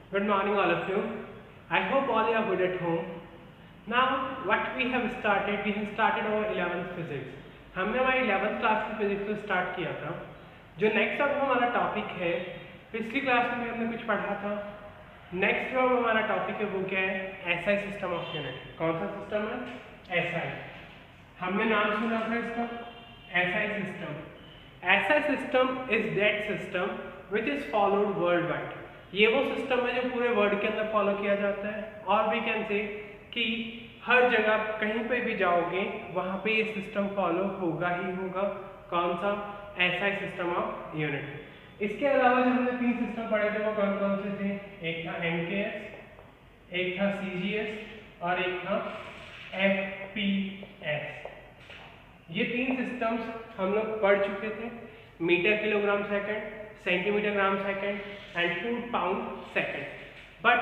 Good morning, all of you. I hope all you are good at home. Now, what we have started our 11th physics. हमने हमारी 11th class की physics को start किया था. जो next अब हमारा टॉपिक है, पिछली क्लास में भी हमने कुछ पढ़ा था. नेक्स्ट जो हमारा टॉपिक है वो क्या है? SI system of unit. कौन सा सिस्टम है? एसआई. हमने नाम सुना था इसका, SI system. SI system is that system which is followed world wide. ये वो सिस्टम है जो पूरे वर्ल्ड के अंदर फॉलो किया जाता है. और वी कैन से कि हर जगह कहीं पे भी जाओगे वहाँ पे ये सिस्टम फॉलो होगा ही होगा. कौन सा? SI system of unit. इसके अलावा जो हमने 3 सिस्टम पढ़े थे वो कौन कौन से थे? एक था एमकेएस, एक था सीजीएस और एक था एफपीएस. ये 3 सिस्टम्स हम लोग पढ़ चुके थे. Metre kilogram second, centimetre gram second and foot pound second. But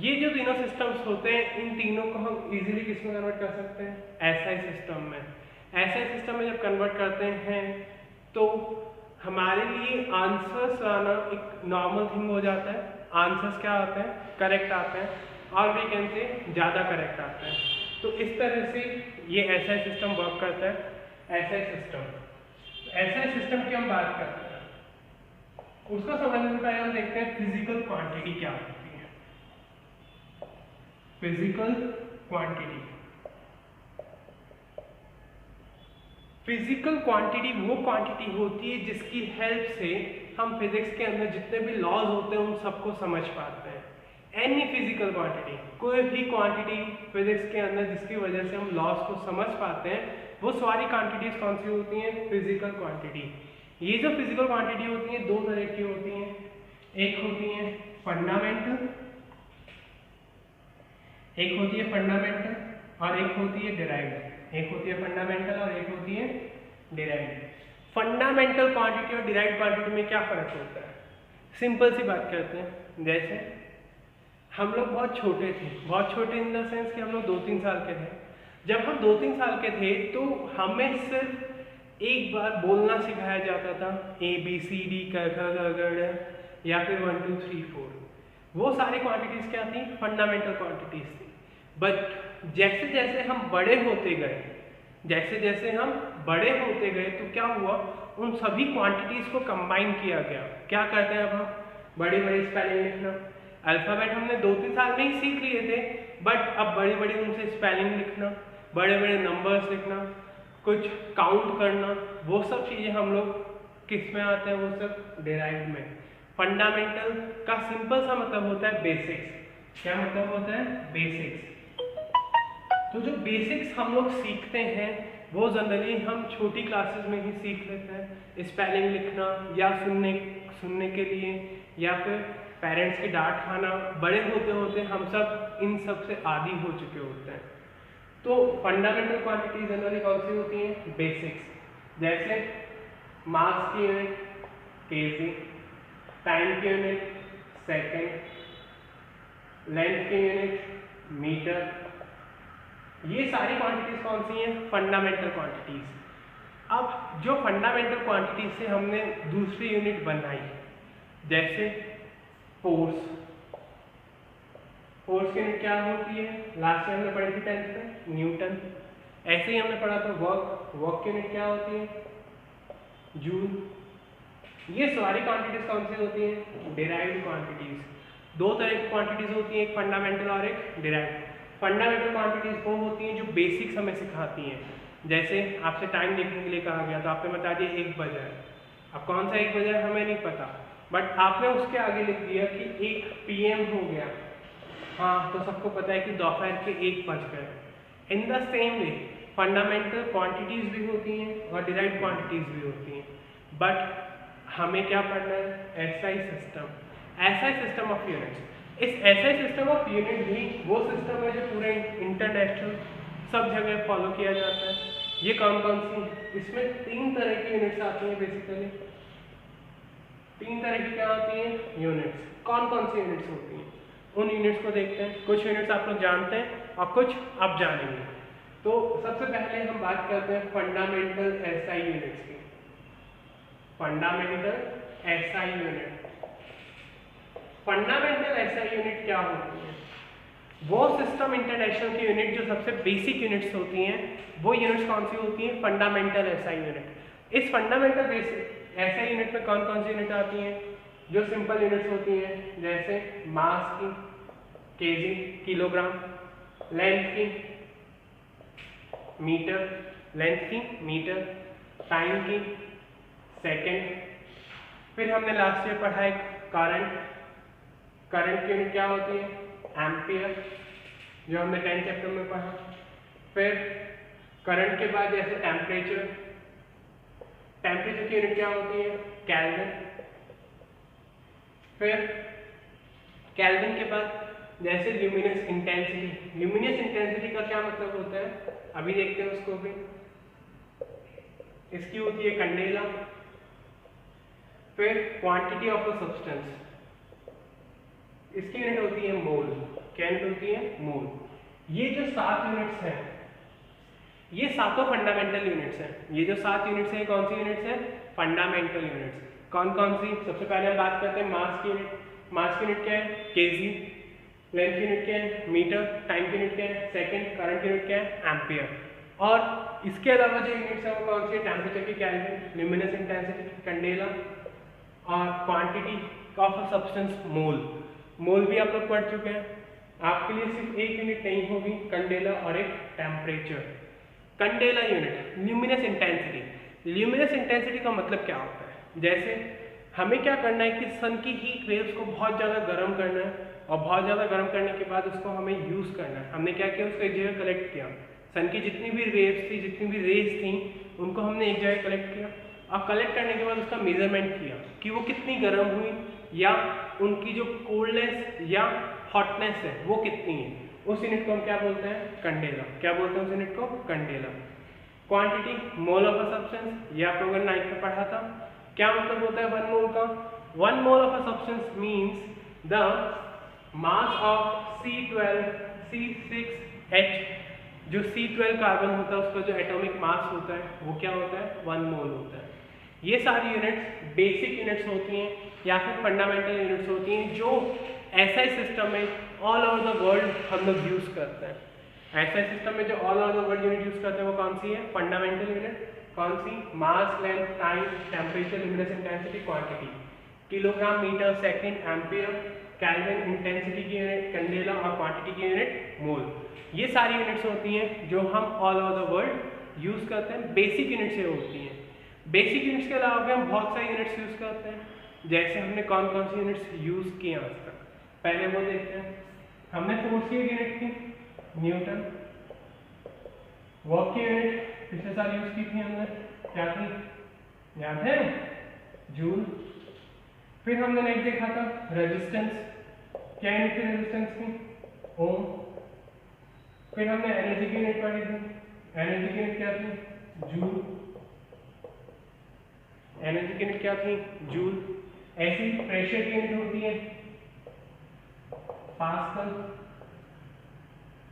ये जो तीनों सिस्टम्स होते हैं, इन तीनों को हम इजीली किस में कन्वर्ट कर सकते हैं? एसआई सिस्टम में. एसआई सिस्टम में जब कन्वर्ट करते हैं तो हमारे लिए आंसर्स आना एक नॉर्मल थिंग हो जाता है. आंसर्स क्या आते हैं? करेक्ट आते हैं. और वी कैन से ज़्यादा करेक्ट आते हैं. तो इस तरह से ये एसआई सिस्टम वर्क करता है. एसआई सिस्टम की हम बात करते हैं. उसको समझने से पहले हम देखते हैं फिजिकल क्वांटिटी क्या होती है. Physical quantity. फिजिकल क्वांटिटी वो क्वांटिटी होती है जिसकी हेल्प से हम फिजिक्स के अंदर जितने भी लॉज होते हैं उन सबको समझ पाते हैं. एनी फिजिकल क्वांटिटी, कोई भी क्वांटिटी फिजिक्स के अंदर जिसकी वजह से हम लॉज को समझ पाते हैं, वो सारी क्वांटिटीज कौन सी होती हैं? Physical quantity. ये जो फिजिकल क्वांटिटी होती है दो तरह की होती हैं. एक होती है फंडामेंटल, एक होती है फंडामेंटल और एक होती है डिराइव्ड. एक होती है फंडामेंटल और एक होती है डिराइव्ड. फंडामेंटल क्वांटिटी और डिराइव्ड क्वांटिटी में क्या फर्क होता है? सिंपल सी बात करते हैं. जैसे हम लोग बहुत छोटे थे, बहुत छोटे इन द सेंस कि हम लोग 2-3 साल के थे. जब हम 2-3 साल के थे तो हमें सिर्फ एक बार बोलना सिखाया जाता था, ABCD या फिर 1 2 3 4. वो सारी क्वांटिटीज क्या थी? फंडामेंटल क्वांटिटीज थी. बट जैसे जैसे हम बड़े होते गए तो क्या हुआ? उन सभी क्वांटिटीज को कंबाइन किया गया. क्या करते हैं अब हम? बड़ी बड़ी स्पेलिंग लिखना. अल्फाबेट हमने 2-3 साल में ही सीख लिए थे, बट अब बड़ी बड़ी उनसे स्पेलिंग लिखना, बड़े बड़े नंबर्स लिखना, कुछ काउंट करना, वो सब चीज़ें हम लोग किस में आते हैं? वो सब डिराइव्ड में. फंडामेंटल का सिंपल सा मतलब होता है बेसिक्स. क्या मतलब होता है? बेसिक्स. तो जो बेसिक्स हम लोग सीखते हैं वो जनरली हम छोटी क्लासेस में ही सीख लेते हैं. स्पेलिंग लिखना या सुनने के लिए या फिर पेरेंट्स की डांट खाना. बड़े होते होते हम सब इन सब से आदी हो चुके होते हैं. तो फंडामेंटल क्वांटिटी जनरली कौन सी होती हैं? बेसिक्स. जैसे मास की यूनिट केजी, टाइम की यूनिट सेकंड, लेंथ की यूनिट मीटर. ये सारी क्वांटिटीज कौन सी हैं? Fundamental quantities. अब जो फंडामेंटल क्वांटिटीज से हमने दूसरी यूनिट बनाई, जैसे फोर्स. फोर्स की यूनिट क्या होती है? लास्ट में हमने पढ़ी थी 10th में, न्यूटन. ऐसे ही हमने पढ़ा था वर्क की यूनिट क्या होती है? जूल. ये सारी क्वांटिटीज कौन सी होती हैं? Derived quantities. दो तरह की क्वांटिटीज होती हैं, एक फंडामेंटल और एक डिराइव्ड. फंडामेंटल क्वांटिटीज वो होती हैं जो बेसिक्स हमें सिखाती हैं. जैसे आपसे टाइम देखने के लिए कहा गया तो आपने बता दिया 1 बजा है. अब कौन सा 1 बजा है हमें नहीं पता, बट आपने उसके आगे लिख दिया कि 1 PM हो गया. हाँ, तो सबको पता है कि दोपहर के 1 बज गए. In the same way fundamental quantities भी होती हैं और डिराइव्ड क्वांटिटीज भी होती हैं. बट हमें क्या पढ़ना है? SI system. SI system of units. इस एसआई सिस्टम ऑफ यूनिट भी वो सिस्टम है जो पूरे इंटरनेशनल सब जगह फॉलो किया जाता है. ये कौन कौन सी? इसमें 3 तरह की यूनिट्स आती हैं बेसिकली. 3 तरह की क्या होती हैं? यूनिट्स. कौन कौन सी यूनिट्स होती हैं? उन यूनिट्स को देखते हैं. कुछ यूनिट्स आप लोग जानते हैं और कुछ आप जानेंगे. तो सबसे पहले हम बात करते हैं फंडामेंटल एसआई यूनिट्स की. Fundamental SI unit. Fundamental SI unit क्या होती है? वो सिस्टम इंटरनेशनल की यूनिट जो सबसे बेसिक यूनिट्स होती हैं, वो यूनिट्स कौन सी होती हैं? Fundamental SI unit. इस फंडामेंटल एसआई यूनिट में कौन कौन सी यूनिट आती हैं? जो सिंपल यूनिट्स होती हैं जैसे मास की केजी किलोग्राम, लेंथ की मीटर, टाइम की सेकंड, फिर हमने लास्ट ईयर पढ़ा है करंट की यूनिट क्या होती है? एम्पियर, जो हमने 10th चैप्टर में पढ़ा। फिर करंट के बाद जैसे टेम्परेचर की यूनिट क्या होती है? केल्विन। फिर केल्विन के बाद जैसे ल्यूमिनस इंटेंसिटी का क्या मतलब होता है? अभी देखते हैं उसको भी। इसकी होती है कैंडेला। फिर क्वांटिटी ऑफ अ सब्सटेंस, इसकी यूनिट होती है मोल। क्या यूनिट होती है? मोल। ये जो 7 यूनिट्स हैं, ये सातों फंडामेंटल यूनिट्स हैं। ये जो 7 यूनिट्स हैं, कौन सी यूनिट्स हैं? Fundamental units. कौन कौन सी? सबसे पहले हम बात करते हैं मास की यूनिट। मास की यूनिट क्या है? केजी। लेंथ की यूनिट क्या है? मीटर। टाइम की यूनिट क्या है? सेकंड। करंट की यूनिट क्या है? एम्पियर। और इसके अलावा जो यूनिट्स है वो कौन सी है? टेम्परेचर की केल्विन, ल्यूमिनस इंटेंसिटी कैंडेला, और क्वांटिटी ऑफ अ सब्सटेंस मोल। मोल भी आप लोग पढ़ चुके हैं। आपके लिए सिर्फ एक यूनिट नहीं होगी, कैंडेला और एक temperature. Candela unit, luminous intensity का मतलब क्या होता है? जैसे हमें क्या करना है कि सन की हीट वेव्स को बहुत ज़्यादा गर्म करना है, और बहुत ज़्यादा गर्म करने के बाद उसको हमें यूज़ करना है। हमने क्या किया? उसको एक जगह कलेक्ट किया। सन की जितनी भी वेव्स थी, जितनी भी रेज थी, उनको हमने एक जगह कलेक्ट किया, और कलेक्ट करने के बाद उसका मेजरमेंट किया कि वो कितनी गर्म हुई, या उनकी जो कोल्डनेस या हॉटनेस है वो कितनी है। उस यूनिट को हम क्या बोलते हैं? कैंडेला। क्या बोलते हैं उस यूनिट को? Candela. Quantity, mole of a substance, ये आप लोगों ने 9th में पढ़ा था। क्या मतलब होता है 1 मोल का? 1 mole of a substance means the mass of C6H, जो C12 कार्बन होता है उसका जो एटॉमिक मास होता है वो क्या होता है? 1 मोल होता है। ये सारी यूनिट्स बेसिक यूनिट्स होती हैं या फिर फंडामेंटल यूनिट्स होती हैं, जो एसआई सिस्टम में ऑल ओवर द वर्ल्ड हम लोग यूज़ करते हैं। एसआई सिस्टम में जो all over the world unit use करते हैं वो कौन सी है? Fundamental unit. कौन सी? Mass, length, time, temperature, luminous intensity, quantity. Kilogram, metre, second, ampere, kelvin, intensity की यूनिट कैंडेला, और क्वांटिटी की यूनिट मोल। ये सारी यूनिट्स होती हैं जो हम all over the world use करते हैं। बेसिक यूनिट्स ये होती हैं। बेसिक यूनिट्स के अलावा भी हम बहुत सारी यूनिट्स यूज़ करते हैं। जैसे हमने कौन कौन सी यूनिट्स यूज़ की आज तक, पहले वो देखते हैं। हमने फोर्स की यूनिट की न्यूटन, वर्क की यूनिट पिछले साल यूज़ की थी हमने, क्या थी? याद है? जूल। फिर हमने नेक्स्ट देखा था रेजिस्टेंस। क्या यूनिट थी रेजिस्टेंस की? ओम। फिर हमने एनर्जी की यूनिट पढ़ी थी। एनर्जी की यूनिट क्या थी? जूल। एनर्जी की यूनिट क्या थी? जूल। ऐसी प्रेशर की यूनिट होती है पास्कल,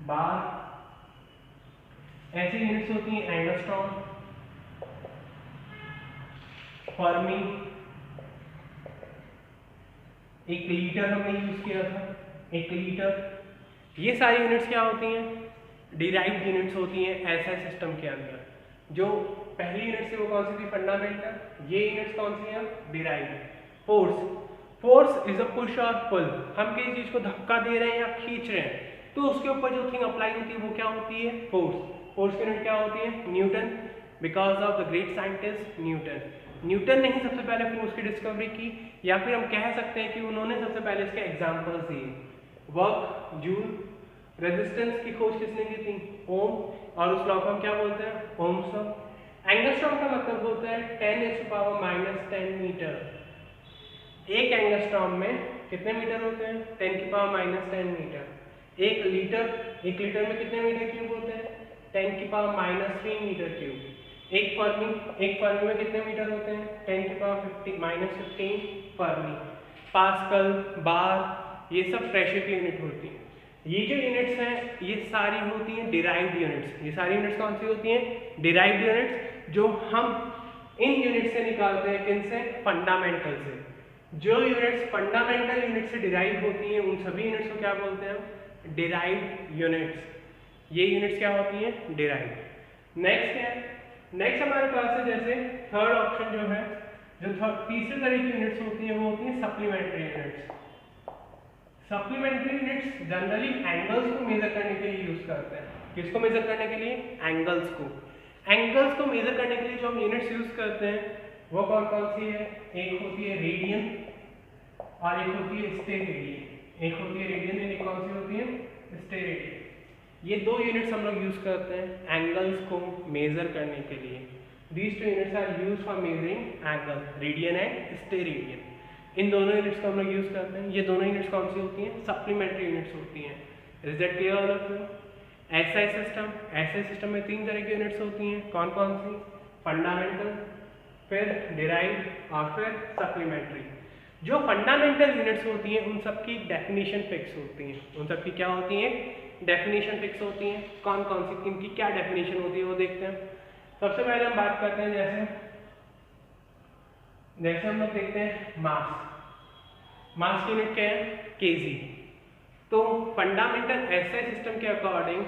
बार। ऐसी यूनिट्स होती हैं एंगस्ट्रॉम, फर्मी। एक लीटर हमने यूज किया था, 1 लीटर। ये सारी यूनिट्स क्या होती हैं? डिराइव्ड यूनिट्स होती हैं एसआई सिस्टम के अंदर। जो पहली यूनिट थी वो कौन सी थी? फंडामेंटल। ये यूनिट्स कौन सी हैं? Derived. Force is a push और पुल। हम किसी चीज को धक्का दे रहे हैं या खींच रहे हैं तो उसके ऊपर जो थिंग अप्लाई होती है वो क्या होती है? फोर्स की यूनिट क्या होती है? Newton, because of the great scientist Newton ने ही सबसे पहले फोर्स की डिस्कवरी की, या फिर हम कह सकते हैं कि उन्होंने सबसे पहले इसके एग्जांपल्स दिए। Work, joule. रेजिस्टेंस की खोज किसने की थी? ओम। और उस लॉ को हम क्या बोलते हैं? Ohm's law. एंगस्ट्रॉम का मतलब होता है 10⁻⁻10 मीटर। एक एंगस्ट्रॉम में कितने मीटर होते हैं? 10⁻⁻10 मीटर। 1 लीटर में कितने मीटर क्यूब होते हैं? 10⁻³ मीटर क्यूब। एक फर्मी में कितने मीटर होते हैं? 10⁻⁻15 फर्मी। पास्कल, बार, ये सब प्रेशर की यूनिट होती है। ये जो यूनिट्स हैं ये सारी होती हैं डिराइव्ड यूनिट्स। ये सारी यूनिट्स कौन सी होती हैं? डिराइव्ड यूनिट्स, जो हम इन यूनिट से निकालते हैं। किनसे? फंडामेंटल से। जो यूनिट्स फंडामेंटल यूनिट से डिराइव होती हैं उन सभी यूनिट्स को क्या बोलते हैं? Derived units. ये यूनिट्स क्या होती हैं? डिराइव्ड। नेक्स्ट क्या है? नेक्स्ट हमारे पास है जैसे थर्ड ऑप्शन जो है, जो तीसरे तरह की यूनिट्स होती हैं वो होती हैं supplementary units. Supplementary units generally angles को मेजर करने के लिए यूज करते हैं। किसको मेजर करने के लिए? एंगल्स को। एंगल्स को मेजर करने के लिए जो हम यूनिट्स यूज करते हैं वो कौन कौन सी है? एक होती है रेडियन और एक होती है स्टेरेडियन। एक होती है रेडियन और एक कौन सी होती है? स्टेरेडियन। ये दो यूनिट्स हम लोग यूज करते हैं एंगल्स को मेजर करने के लिए। These two units are used for measuring angle, radian and steradian. इन दोनों यूनिट्स को हम लोग यूज करते हैं। ये दोनों यूनिट्स कौन सी होती हैं? सप्लीमेंट्री यूनिट्स होती हैं। Is that clear all of you? SI system, SI system में तीन तरह की यूनिट्स होती हैं। कौन कौन सी? फंडामेंटल, फिर डिराइव्ड और फिर सप्लीमेंट्री। जो फंडामेंटल यूनिट्स होती हैं उन सब की डेफिनेशन फिक्स होती हैं। उन सब की क्या होती हैं? डेफिनेशन फिक्स होती हैं। कौन कौन सी, किनकी क्या डेफिनेशन होती है वो देखते हैं। सबसे पहले हम बात करते हैं जैसे हम लोग देखते हैं मास। मास की यूनिट क्या है? केजी। तो फंडामेंटल एसआई सिस्टम के अकॉर्डिंग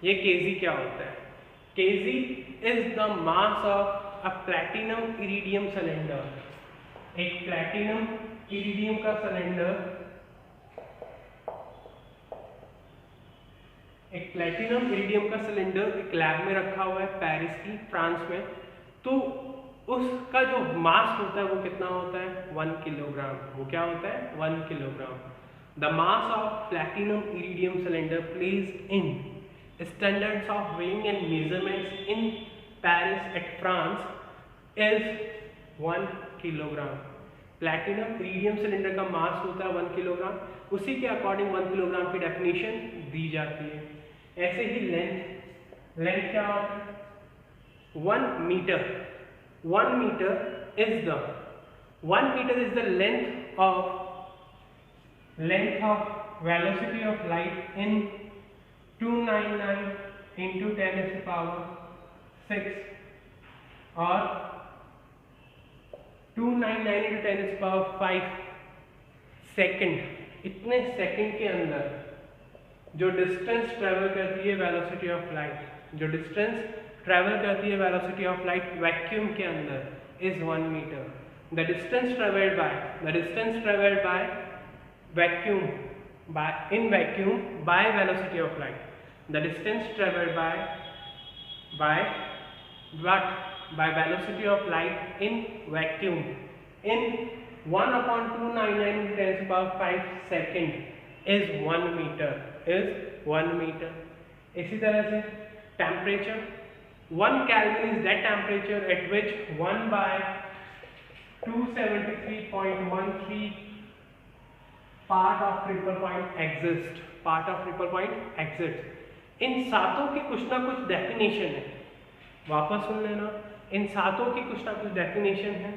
ये केजी क्या होता है? KG is the mass of a platinum iridium cylinder. एक प्लैटिनम इरिडियम का सिलेंडर, एक प्लैटिनम इरिडियम का सिलेंडर एक लैब में रखा हुआ है पेरिस की, फ्रांस में। तो उसका जो मास होता है वो कितना होता है? 1 किलोग्राम। वो क्या होता है? 1 kilogram. The mass of platinum iridium cylinder placed in standards of weighing and measurements in Paris at France is 1 kilogram. Platinum iridium cylinder का मास होता है 1 किलोग्राम। उसी के अकॉर्डिंग 1 किलोग्राम की डेफिनेशन दी जाती है। ऐसे ही लेंथ, लेंथ क्या होता है? 1 metre. 1 metre is the length of velocity of light in 299 into 10 to the power 6 और 299 into 10 to the power 5 second. इतने सेकेंड के अंदर जो डिस्टेंस ट्रेवल करती है वेलोसिटी ऑफ लाइट, जो डिस्टेंस ट्रेवल करती है वेलोसिटी ऑफ लाइट वैक्यूम के अंदर is 1 metre. The distance travelled by vacuum in vacuum by velocity of light, the distance traveled by velocity of light in vacuum in 1/299 × 10⁵ second is 1 meter। इसी तरह से temperature, 1 Kelvin is that temperature at which 1/273.13 part of triple point exist. इन सातों की कुछ ना कुछ definition है। वापस सुन लेना, इन सातों की कुछ ना कुछ डेफिनेशन है।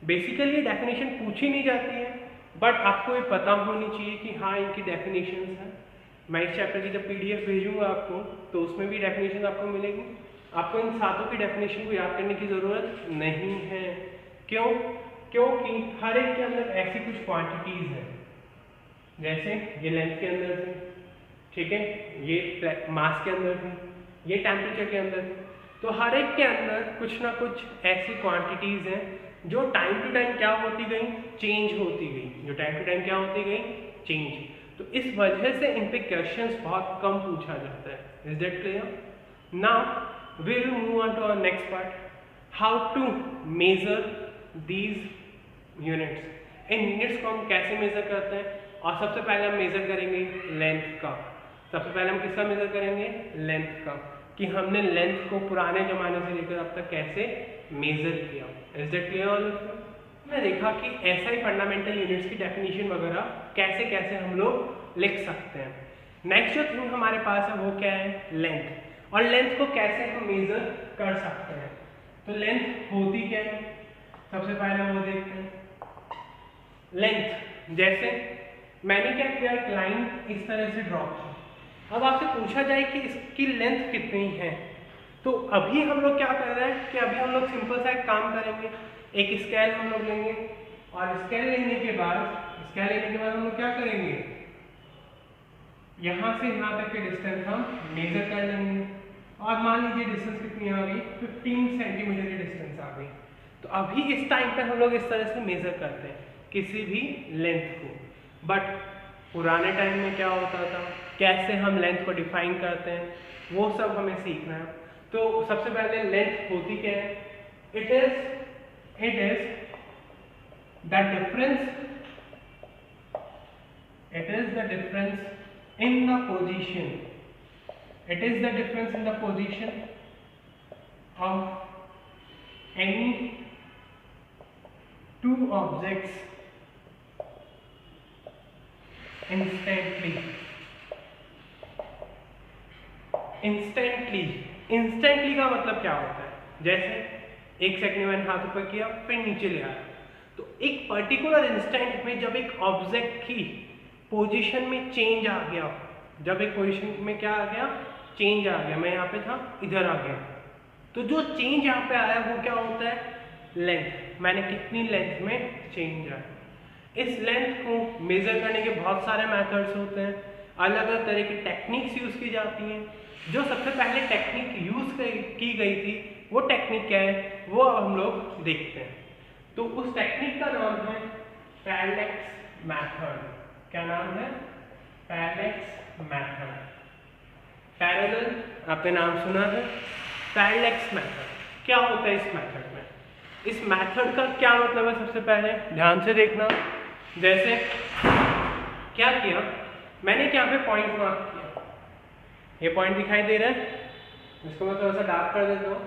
बेसिकली डेफिनेशन पूछी नहीं जाती है, बट आपको ये पता होनी चाहिए कि हाँ इनकी डेफिनेशन है। मैं इस चैप्टर की जब PDF भेजूंगा आपको तो उसमें भी डेफिनेशन आपको मिलेगी। आपको इन सातों की डेफिनेशन को याद करने की जरूरत नहीं है। क्यों? क्योंकि हर एक के अंदर ऐसी कुछ क्वांटिटीज है, जैसे ये लेंथ के अंदर थी, ठीक है, ये मास के अंदर थी, ये टेम्परेचर के अंदर थी। तो हर एक के अंदर कुछ ना कुछ ऐसी क्वांटिटीज हैं जो टाइम टू टाइम क्या होती गई? चेंज होती गई। जो टाइम टू टाइम क्या होती गई? चेंज। तो इस वजह से इन पे क्वेश्चंस बहुत कम पूछा जाता है। Is that clear? Now we will move on to our next part, how to measure these units. इन यूनिट्स को हम कैसे मेजर करते हैं? और सबसे पहले हम मेजर करेंगे लेंथ का। सबसे पहले हम किसका मेजर करेंगे? लेंथ का, कि हमने लेंथ को पुराने जमाने से लेकर अब तक कैसे मेजर किया। Is that clear all of you? मैं देखा कि ऐसा ही फंडामेंटल यूनिट्स की डेफिनेशन वगैरह कैसे कैसे हम लोग लिख सकते हैं। नेक्स्ट जो थिंग हमारे पास है वो क्या है? लेंथ। और लेंथ को कैसे हम मेजर कर सकते हैं? तो लेंथ होती क्या है? सबसे पहले वो देखते हैं। लेंथ, जैसे मैंने क्या किया, एक लाइन इस तरह से ड्रॉ की। अब आपसे पूछा जाए कि इसकी लेंथ कितनी है, तो अभी हम लोग क्या कर रहे हैं कि अभी हम लोग सिंपल सा एक काम करेंगे। एक स्केल हम लोग लेंगे, और स्केल लेने के बाद हम लोग क्या करेंगे, यहाँ से यहाँ तक के डिस्टेंस हम मेजर कर लेंगे। और मान लीजिए डिस्टेंस कितनी आ गई, 15 सेंटीमीटर की डिस्टेंस आ गई। तो अभी इस टाइम पे हम लोग इस तरह से मेजर करते हैं किसी भी लेंथ को। बट पुराने टाइम में क्या होता था, कैसे हम लेंथ को डिफाइन करते हैं, वो सब हमें सीखना है। तो सबसे पहले लेंथ होती क्या है, it is the difference in the position, it is the difference in the position of any two objects instantly का मतलब क्या होता है, जैसे एक सेकंड में हाथ ऊपर किया फिर नीचे ले आया, तो एक पर्टिकुलर इंस्टेंट में जब एक ऑब्जेक्ट की पोजीशन में चेंज आ गया, जब एक पोजीशन में क्या आ गया, चेंज आ गया, मैं यहाँ पे था इधर आ गया, तो जो चेंज यहाँ पे आया वो क्या होता है, लेंथ। मैंने कितनी लेंथ में चेंज आया। इस लेंथ को मेजर करने के बहुत सारे मेथड्स होते हैं, अलग अलग तरह की टेक्निक्स यूज की जाती हैं। जो सबसे पहले टेक्निक यूज की गई थी वो टेक्निक क्या है, वो अब हम लोग देखते हैं। तो उस टेक्निक का नाम है पैरेलैक्स मेथड। क्या नाम है, पैरेलैक्स मेथड। पैरेलल आपने नाम सुना है, पैरेलैक्स मेथड क्या होता है इस मेथड में, इस मेथड का क्या मतलब है, सबसे पहले ध्यान से देखना। जैसे क्या किया मैंने, यहाँ पे पॉइंट मार्क किया, ये पॉइंट दिखाई दे रहा है, इसको मैं थोड़ा सा डार्क कर देता हूँ,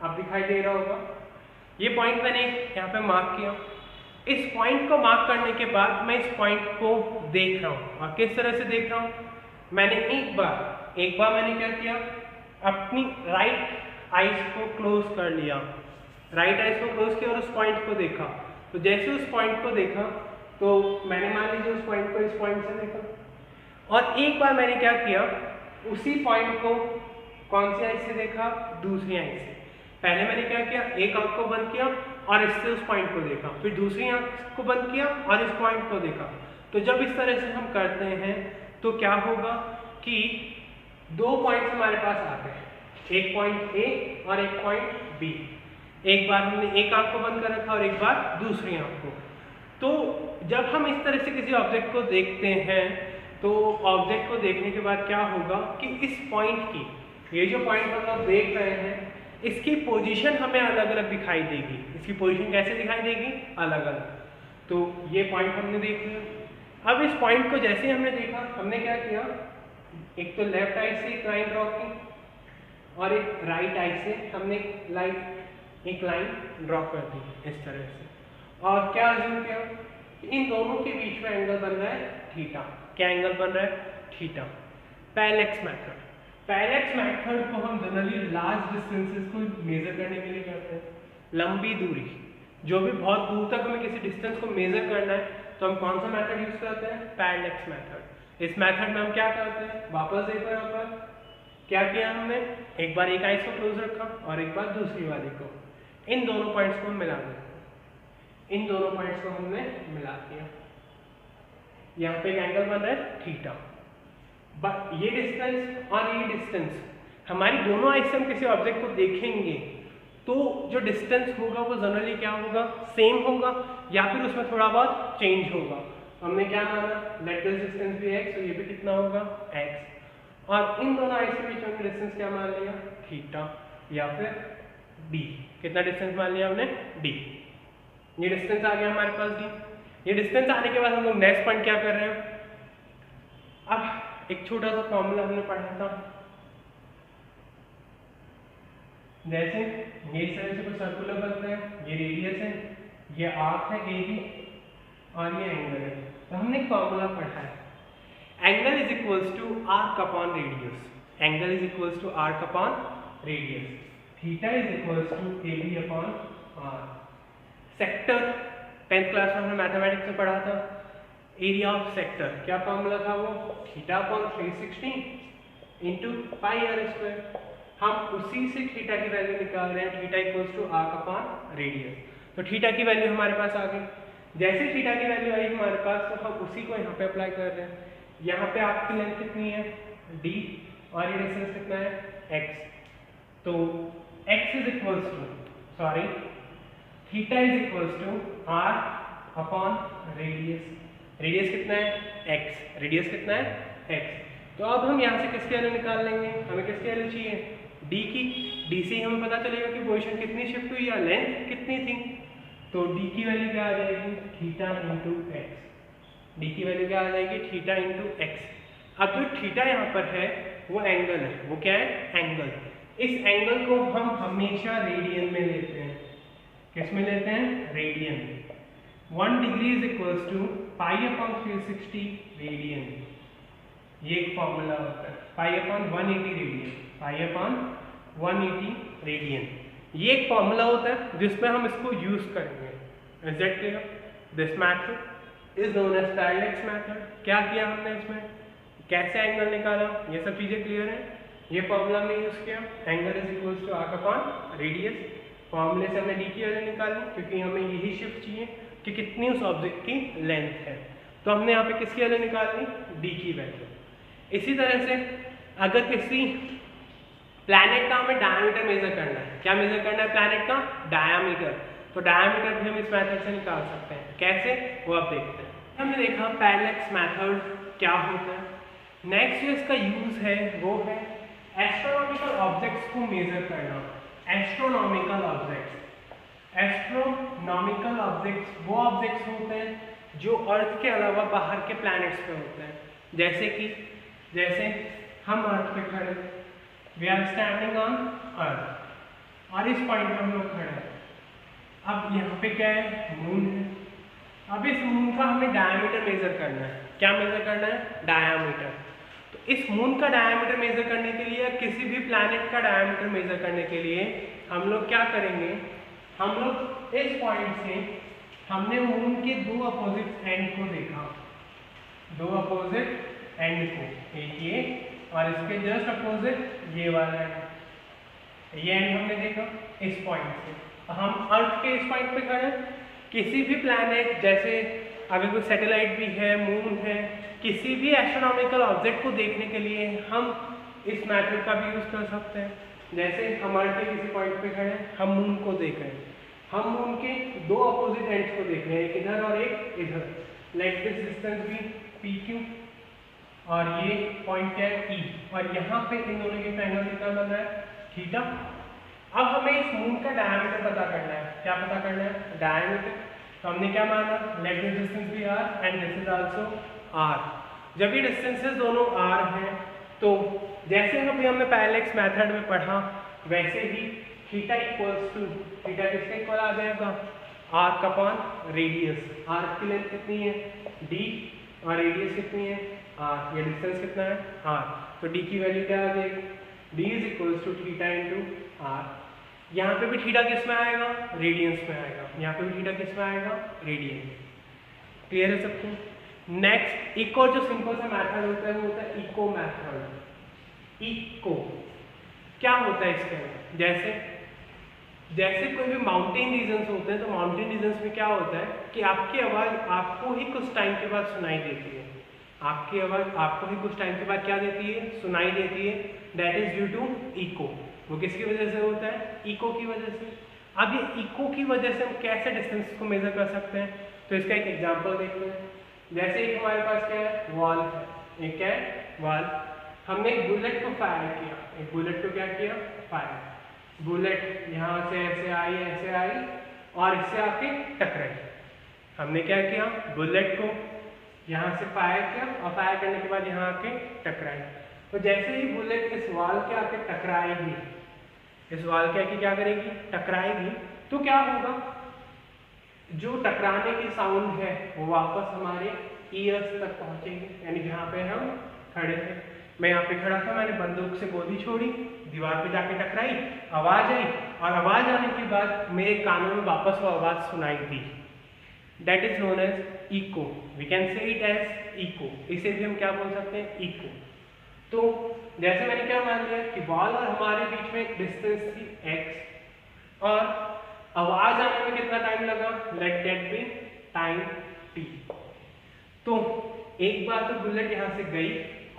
अब दिखाई दे रहा होगा। ये पॉइंट मैंने यहाँ पे मार्क किया। इस पॉइंट को मार्क करने के बाद मैं इस पॉइंट को देख रहा हूँ, और किस तरह से देख रहा हूँ, मैंने एक बार मैंने क्या किया, अपनी राइट आइज को क्लोज कर लिया, राइट आइज को क्लोज किया और उस पॉइंट को देखा। तो जैसे उस पॉइंट को देखा तो मैंने मान लीजिए उस पॉइंट को इस पॉइंट से देखा, और एक बार मैंने क्या किया, उसी पॉइंट को कौन सी आइज से देखा, दूसरी आइज से। पहले मैंने क्या किया, एक आंख को बंद किया और इससे उस पॉइंट को देखा, फिर दूसरी आंख को बंद किया और इस पॉइंट को देखा। तो जब इस तरह से हम करते हैं तो क्या होगा कि दो पॉइंट्स हमारे पास आते हैं, एक पॉइंट ए और एक पॉइंट बी। एक बार हमने एक आंख को बंद कर रखा और एक बार दूसरी आंख को। तो जब हम इस तरह से किसी ऑब्जेक्ट को देखते हैं तो ऑब्जेक्ट को देखने के बाद क्या होगा कि इस पॉइंट की, ये जो पॉइंट हम लोग देख रहे हैं, इसकी पोजीशन हमें अलग अलग दिखाई देगी। इसकी पोजीशन कैसे दिखाई देगी, अलग अलग। तो ये पॉइंट हमने देख लिया। अब इस पॉइंट को जैसे ही हमने देखा, हमने क्या किया, एक तो लेफ्ट आई से एक लाइन ड्रॉ की और एक राइट आई से हमने एक लाइन ड्रॉ कर दी इस तरह से। और क्या अज्यूम किया, इन दोनों के बीच में एंगल बन रहा है थीटा। क्या एंगल बन रहा है, theta. Parallax method, parallax method को हम जनरली लार्ज डिस्टेंसेस को मेजर करने के लिए करते हैं। लंबी दूरी, जो भी बहुत दूर तक हमें किसी डिस्टेंस को मेजर करना है तो हम कौन सा मेथड यूज करते हैं, पैरेलैक्स मेथड। इस मेथड में हम क्या करते हैं, वापस देखो यहाँ पर क्या किया हमने, एक बार एक आइज को क्लोज रखा और एक बार दूसरी वाली को, इन दोनों पॉइंट्स को हम मिला देते हैं, इन दोनों पॉइंट्स को हमने मिला दिया। यहाँ पे एक एंगल बन रहा है थीटा। बट ये डिस्टेंस और ये डिस्टेंस, हमारी दोनों आइज से हम किसी ऑब्जेक्ट को देखेंगे तो जो डिस्टेंस होगा वो जनरली क्या होगा, सेम होगा या फिर उसमें थोड़ा बहुत चेंज होगा। हमने क्या माना, लेट दिस डिस्टेंस भी x, तो ये भी कितना होगा x, और इन दोनों आइज के बीच में डिस्टेंस क्या मान लिया, थीटा या फिर d। कितना डिस्टेंस मान लिया हमने, d। ये डिस्टेंस आ गया हमारे पास d। ये डिस्टेंस आने के बाद हम लोग नेक्स्ट पॉइंट क्या कर रहे हैं, अब एक छोटा सा फॉर्मूला हमने पढ़ा था, जैसे ये इस तरह से कुछ सर्कुलर बनता है, ये रेडियस है, ये आर्क है AB और ये एंगल है। तो हमने एक फॉर्मूला पढ़ा है, angle is equals to arc upon radius, angle is equals to arc upon radius, theta is equals to AB upon r। Sector 10th class में हमने मैथमेटिक्स में पढ़ा था, एरिया ऑफ सेक्टर क्या फॉर्मूला था वो, theta upon 360 into pi r square. हम उसी से थीटा की वैल्यू निकाल रहे हैं, theta equals to arc upon radius. तो थीटा की वैल्यू हमारे पास आ गई। जैसे थीटा की वैल्यू आई हमारे पास तो हम उसी को यहाँ पे अप्लाई कर रहे हैं। यहाँ पे आपकी लेंथ कितनी है d और ये डिस्टेंस कितना है x। तो x is equals to sorry theta is equals to r upon radius. Radius कितना है x, रेडियस कितना है x। तो अब हम यहाँ से किसकी वैल्यू निकाल लेंगे, हमें किसकी वैल्यू चाहिए d की। d से हमें पता चलेगा कि पोजीशन कितनी शिफ्ट हुई या लेंथ कितनी थी। तो d की वैल्यू क्या आ जाएगी थीटा इंटू एक्स। d की वैल्यू क्या आ जाएगी थीटा इंटू एक्स। अब जो थीटा यहाँ पर है वो एंगल है, वो क्या है एंगल। इस एंगल को हम हमेशा रेडियन में लेते हैं। किस में लेते हैं रेडियन में। 1 degree is equals to pi upon 360 radian. ये एक फॉर्मूला होता है pi upon 180 radian, pi upon 180 radian. ये एक फॉर्मूला होता है जिसमें हम इसको यूज करेंगे। Is that clear? This method is known as parallax method. क्या किया हमने इसमें, कैसे एंगल निकाला, ये सब चीजें क्लियर है। ये फॉर्मूला में यूज किया angle is equals to arc upon radius. फॉर्मूले से हमने डी की वैल्यू निकाली क्योंकि हमें यही शिफ्ट चाहिए कि कितनी उस ऑब्जेक्ट की लेंथ है। तो हमने यहाँ पे किसकी वैल्यू निकालनी डी की वैल्यू। इसी तरह से अगर किसी प्लैनेट का हमें डायमीटर मेजर करना है, क्या मेजर करना है प्लैनेट का डायमीटर, तो डायमीटर भी हम इस मेथड से निकाल सकते हैं। कैसे वो आप देखते हैं। हमने देखा पैरेलैक्स मेथड क्या होता है। नेक्स्ट जो इसका यूज है वो है एस्ट्रोनॉमिकल ऑब्जेक्ट्स को मेजर करना। एस्ट्रोनॉमिकल ऑब्जेक्ट्स, एस्ट्रोनॉमिकल ऑब्जेक्ट्स वो ऑब्जेक्ट्स होते हैं जो अर्थ के अलावा बाहर के प्लैनेट्स पे होते हैं। जैसे हम अर्थ पे खड़े, we are standing on earth और इस पॉइंट पे हम लोग खड़े हैं। अब यहाँ पे क्या है मून है। अब इस मून का हमें डायमीटर मेजर करना है। क्या मेजर करना है डायमीटर। तो इस मून का डायमीटर मेजर करने के लिए, किसी भी प्लैनेट का डायमीटर मेजर करने के लिए हम लोग क्या करेंगे, हम लोग इस पॉइंट से हमने मून के दो अपोजिट एंड को देखा, दो अपोजिट एंड को, एक ये और इसके जस्ट अपोजिट ये वाला है। ये एंड हमने देखा इस पॉइंट से। हम अर्थ के इस पॉइंट पे खड़े। किसी भी प्लैनेट, जैसे अगर कोई सैटेलाइट भी है, मून है, किसी भी एस्ट्रोनॉमिकल ऑब्जेक्ट को देखने के लिए हम इस मेथड का भी यूज कर सकते हैं। जैसे हम अर्थ के किसी पॉइंट पे खड़े, हम मून को देख रहे हैं, हम मून के दो अपोजिट एंड्स को देख रहे हैं, एक इधर और एक इधर। लेट दिस डिस्टेंस भी PQ और ये पॉइंट क्या है E, और यहाँ पे इन दोनों के एंगल कितना बन रहा है थीटा। अब हमें इस मून का डायमीटर पता करना है। क्या पता करना है डायमीटर। तो हमने क्या माना, let this distance be r and this is also r। जब ये डिस्टेंसेस दोनों r हैं तो जैसे अभी हमने पैरेलैक्स मेथड में पढ़ा वैसे ही थीटा इक्वल्स टू, थीटा किसके इक्वल आ जाएगा आर्क अपॉन रेडियस। आर्क की लेंथ कितनी है d और रेडियस कितनी है r, ये डिस्टेंस कितना है r। तो d की वैल्यू क्या आ जाएगी d is equals to theta into r। यहाँ पे भी थीटा किस में आएगा रेडियंस में आएगा, यहाँ पे भी थीटा किस में आएगा रेडियंस। क्लियर है सबको। नेक्स्ट एक और जो सिंपल सा मेथड होता है वो होता है इको मेथड। इको क्या होता है इसके अंदर, जैसे कोई भी माउंटेन रीजन्स होते हैं तो माउंटेन रीजन्स में क्या होता है कि आपकी आवाज़ आपको ही कुछ टाइम के बाद सुनाई देती है। आपकी आवाज़ आपको ही कुछ टाइम के बाद क्या देती है सुनाई देती है। That is due to echo. वो किसकी वजह से होता है इको की वजह से। अब ये इको की वजह से हम कैसे डिस्टेंस को मेजर कर सकते हैं, तो इसका एक एग्जांपल देखते हैं। जैसे एक हमारे पास क्या है वॉल है, एक क्या है वॉल। हमने एक बुलेट को फायर किया, एक बुलेट को क्या किया फायर। बुलेट यहाँ से ऐसे आई और इससे आके टकराई। हमने क्या किया बुलेट को यहाँ से फायर किया और फायर करने के बाद यहाँ आके टकराई। तो जैसे ही बुलेट इस वॉल के आके टकराएगी, इस वॉल के आके क्या करेगी टकराएगी, तो क्या होगा जो टकराने की साउंड है वो वापस हमारे ईयर्स तक पहुंचेगी। यानी जहाँ पे हम खड़े थे, मैं यहाँ पे खड़ा था, मैंने बंदूक से गोली छोड़ी, दीवार पे जाके टकराई, आवाज आई और आवाज आने के बाद मेरे कानों में वापस वो आवाज सुनाई दी। That is known as echo. We can say it as echo. इसे भी हम क्या बोल सकते हैं इको। तो जैसे मैंने क्या मान लिया कि बॉल और हमारे बीच में डिस्टेंस थी x और आवाज आने में कितना टाइम लगा, let that be time t। तो एक बार तो बुलेट यहाँ से गई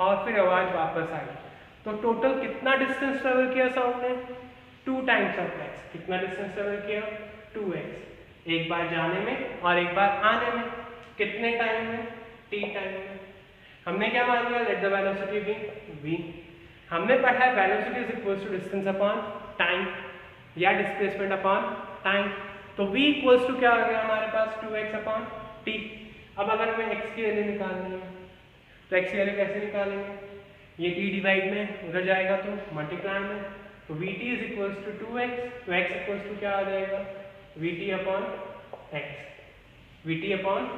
और फिर आवाज वापस आई, तो टोटल कितना डिस्टेंस ट्रेवल किया साउंड ने? 2 टाइम्स ऑफ x। कितना डिस्टेंस ट्रेवल किया? 2x। एक बार जाने में और एक बार आने में। कितने टाइम में? t टाइम में। हमने क्या मान लिया? Let the velocity be v। हमने पढ़ा है velocity is equals to distance upon time या डिस्प्लेसमेंट अपॉन टाइम। तो v इक्वल्स टू क्या आ गया हमारे पास? 2x upon t। अब अगर हमें x की वैल्यू निकालनी है तो x की वैल्यू कैसे निकालेंगे? ये t डिवाइड में उधर जाएगा तो मल्टीप्लाई में, तो vt is equals to 2x। तो x इक्वल्स टू क्या आ जाएगा? vt upon x। vt upon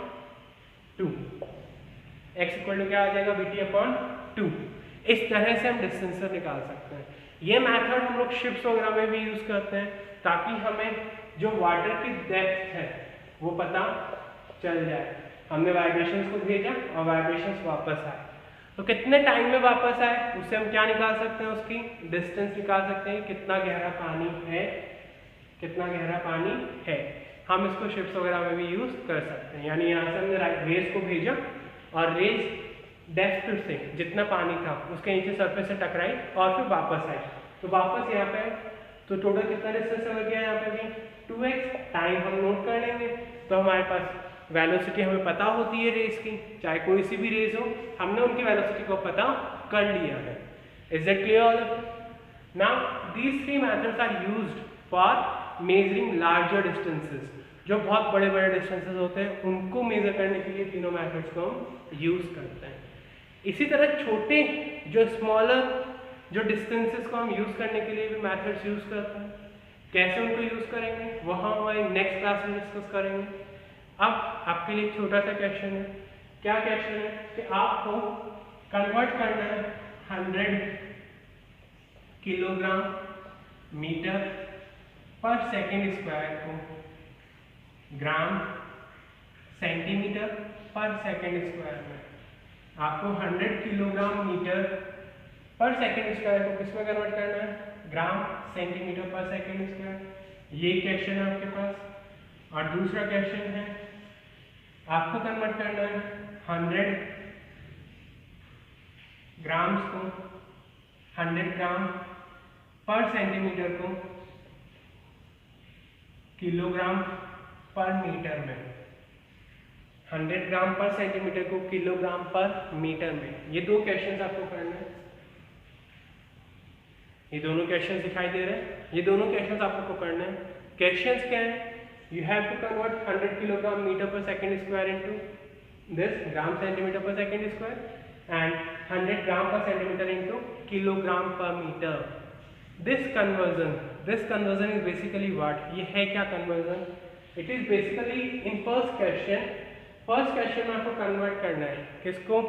2। x equal to क्या आ जाएगा? vt upon 2। इस तरह से हम डिस्टेंस निकाल सकते हैं। ये मेथड हम लोग शिप्स वगैरह में भी यूज करते हैं ताकि हमें जो वाटर की डेप्थ है वो पता चल जाए। हमने वाइब्रेशंस को भेजा और वाइब्रेशंस वापस आए, तो कितने टाइम में वापस आए उससे हम क्या निकाल सकते हैं? उसकी डिस्टेंस निकाल सकते हैं। कितना गहरा पानी है, कितना गहरा पानी है। हम इसको शिप्स वगैरह में भी यूज कर सकते हैं। यानी यहाँ से हमने रेज को भेजा और रेज डेप्थ से जितना पानी था उसके नीचे सरफेस से टकराई और फिर वापस आई, तो वापस यहाँ पे, तो टोटल कितना डिस्टेंस हो गया यहाँ पे भी? 2x। टाइम हम नोट कर लेंगे, तो हमारे पास वेलोसिटी हमें पता होती है रेस की, चाहे कोई सी भी रेस हो, हमने उनकी वेलोसिटी को पता कर लिया है। Is that clear all? Now these 3 methods are used for measuring larger distances. जो बहुत बड़े बड़े डिस्टेंसेस होते हैं उनको मेजर करने के लिए तीनों मेथड्स को हम यूज करते हैं। इसी तरह छोटे जो स्मॉलर जो डिस्टेंसेस को हम यूज करने के लिए भी मेथड्स यूज करते हैं। कैसे उनको यूज करेंगे वह हम हमारी नेक्स्ट क्लास में डिस्कस करेंगे। अब आपके लिए एक छोटा सा क्वेश्चन है। क्या क्वेश्चन है कि आपको कन्वर्ट करना है 100 किलोग्राम मीटर पर सेकेंड स्क्वायर को ग्राम सेंटीमीटर पर सेकेंड स्क्वायर में। आपको 100 किलोग्राम मीटर पर सेकेंड स्क्वायर को किस में कन्वर्ट करना है? ग्राम सेंटीमीटर पर सेकेंड स्क्वायर। ये क्वेश्चन है आपके पास। और दूसरा क्वेश्चन है आपको कन्वर्ट करना है 100 ग्राम्स को 100 ग्राम पर सेंटीमीटर को किलोग्राम पर मीटर में। 100 ग्राम पर सेंटीमीटर को किलोग्राम पर मीटर में। ये 2 क्वेश्चंस आपको करने हैं। ये दोनों क्वेश्चंस दिखाई दे रहे हैं। ये दोनों क्वेश्चंस आपको करने हैं। क्वेश्चंस क्या है? You have to convert 100 kilogram meter per second square into this gram centimeter per second square and 100 gram per centimeter into kilogram per meter. This conversion is basically what? ये है क्या conversion? It is basically in first question में आपको convert करना है किसको?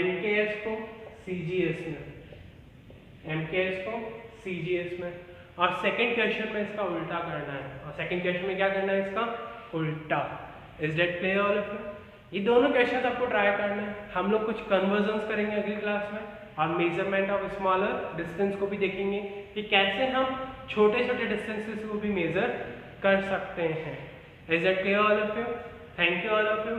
MKS को CGS में, MKS को CGS में। और सेकंड क्वेश्चन में इसका उल्टा करना है। और सेकंड क्वेश्चन में क्या करना है? इसका उल्टा। Is that clear all of you? ये दोनों क्वेश्चंस आपको ट्राई करना है। हम लोग कुछ कन्वर्जन्स करेंगे अगली क्लास में और मेजरमेंट ऑफ स्मॉलर डिस्टेंस को भी देखेंगे कि कैसे हम छोटे छोटे डिस्टेंसेस को भी मेजर कर सकते हैं। Is that clear all of you? Thank you all of you.